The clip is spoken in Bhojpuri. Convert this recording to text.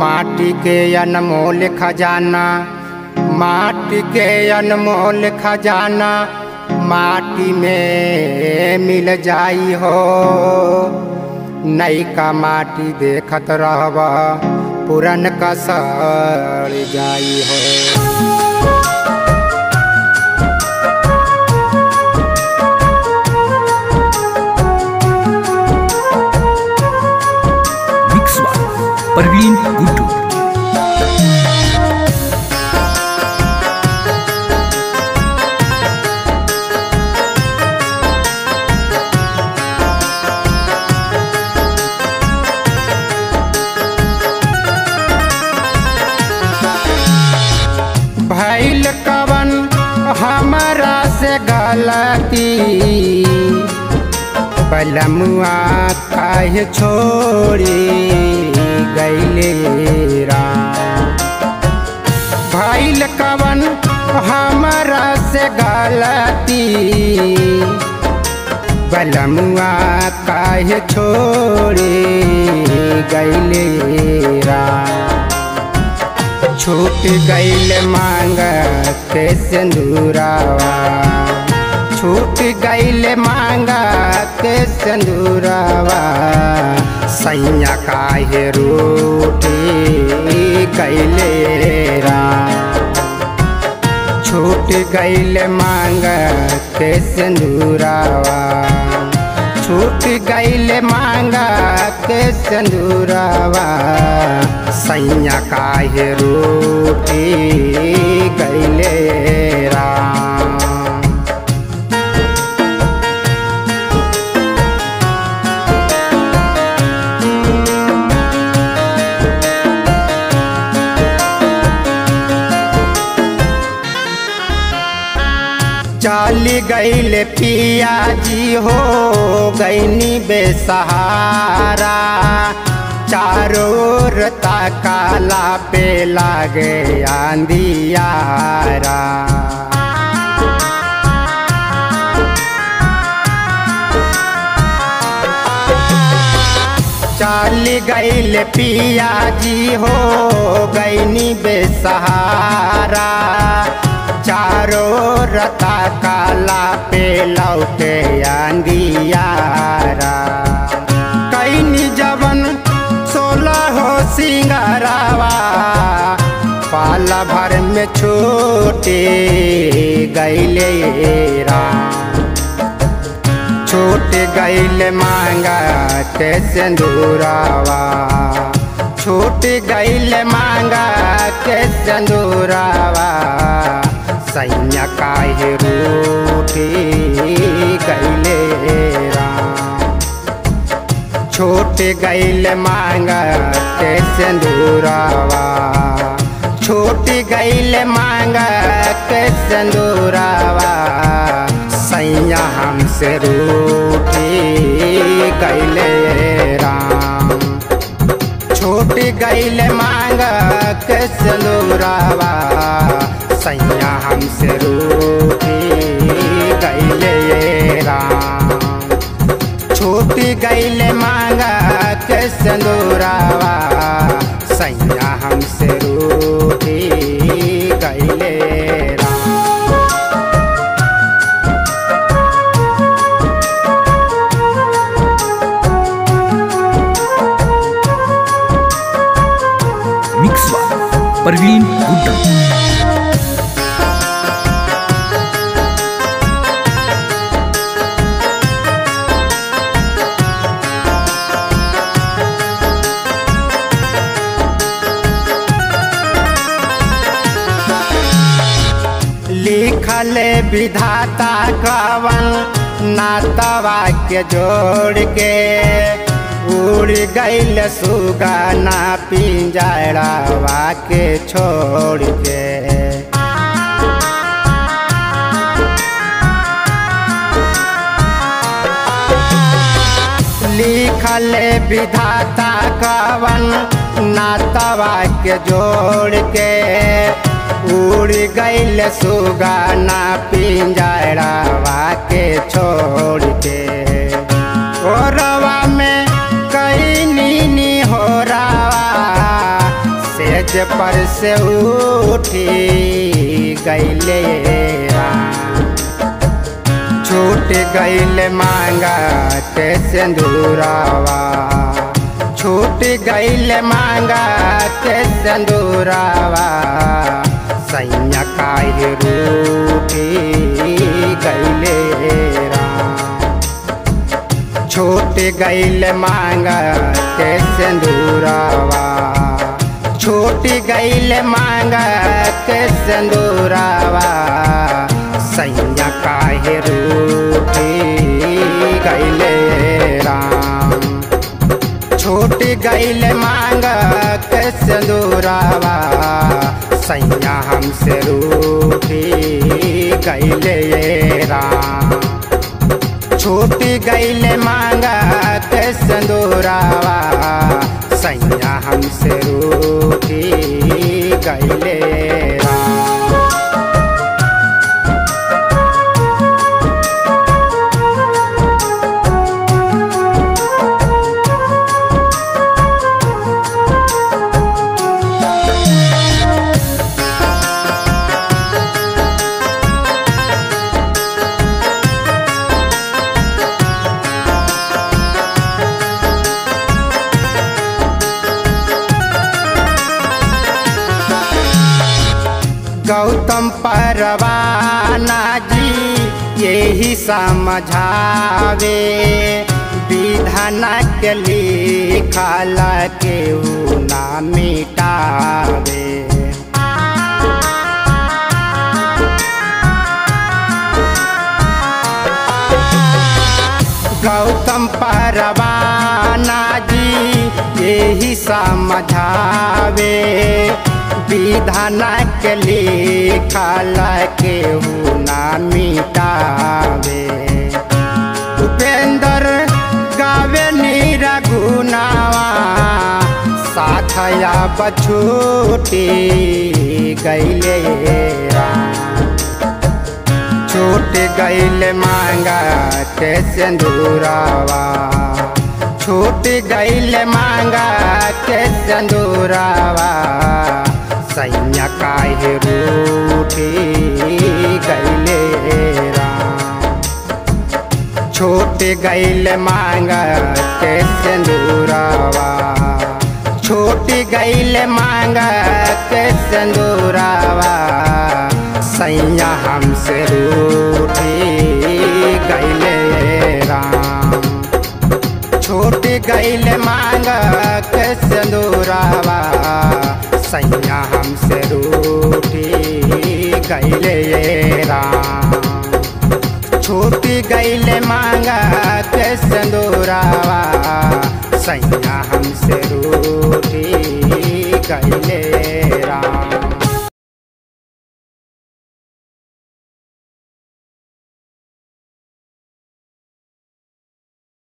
माटी के अनमोल खजाना, माटी के अनमोल खजाना माटी में मिल जाई हो। नैका माटी देखत रहब पुरन का सड़ जाई हो। परवीन गुड्डू। भइल कवन हमरा से गलती, बलमुआ काहे छोड़ी गइले राम। भइल कवन हमरा से गलती, बलमुआ काहे छोड़ी गइले राम। छूट गइल मांग के सिंदूरावा, छूट गइल मांग के सिंदूरावा। सैया काहे रूठी गइले राम। छूट गइल मांग के सिंदूरावा, छूट गइल मांग के सिंदूरावा। सैया काहे रूठी गइले राम। चली गइल पिया जी हो गइनी बेसहारा। चारों ओर ताकाला पे लागे अंधियारा। चली गइल पिया जी हो गइनी बेसहारा। चारों रता काला पे लौटे अंधियारा। कैनी जवन 16 हो सिंगारावा, पाला भर में छूटे गइले राम। छूट गइल मांगा के सिंदूरावा, छूट गइल मांगा के सिंदूरावा। सैया काहे रूठी गइले राम। छूट गइल मांग के सिंदूरावा, छूट गइल मांग के सिंदूरावा। सैया हमसे रूठी गइले राम। छूट गइल मांग के सिंदूरावा। सैया हमसे रूठी गइले राम। छूट गइल मांग के सिंदूरावा। सैया हमसे रूठी गइले राम। मिक्स परवीन गुड्डू। लिखल विधाता कवन नातवा के जोड़ के। उड़ गइल सुगाना पिंजड़वा के छोड़ के। लिखल विधाता कवन नातवा के जोड़ के। उड़ गइल सुगाना पिंजड़वा के छोड़ के। ओरवा में कई नीनी हो रवा से उठी गईले राम। छूट गईले मांगा के सिंदूरावा, छूट गईले मांगा के सिंदूरावा, सैया काहे रूठी गईले राम। छूट गईले मांगा के सिंदूरावा, छूट गईले मांगा के सिंदूरावा, सैया काहे रूठी गईले राम। छूट गईले मांगा के सिंदूरावा, सैया हमसे रूठी गईले राम। छूट गईले मांगा के सिंदूरावा, सैया हमसे रूठी गईले राम। गौतम परवाना जी यही समझावे, विधान के लिखल केहू ना मिटावे। गौतम परवाना जी यही समझावे, विधान के लिखल केहू ना मिटावे। उपेंद्र गावे नीरा गुनावा, साथया बछूटी गईले राम। छूट गईले मांगा के सिंदूरावा, छूट गईले मांगा के सिंदूरावा, सैया काहे रूठी गईले राम। छूट गईले मांगा के सिंदूरावा, छूट गईले मांगा के सिंदूरावा, सैया हमसे रूठी गईले राम। छूट गईले मांगा के सिंदूरावा, सैया हमसे रूठी गईले राम। छूट गईले मांगा के सिंदूरावा, सैया हमसे रूठी गईले राम।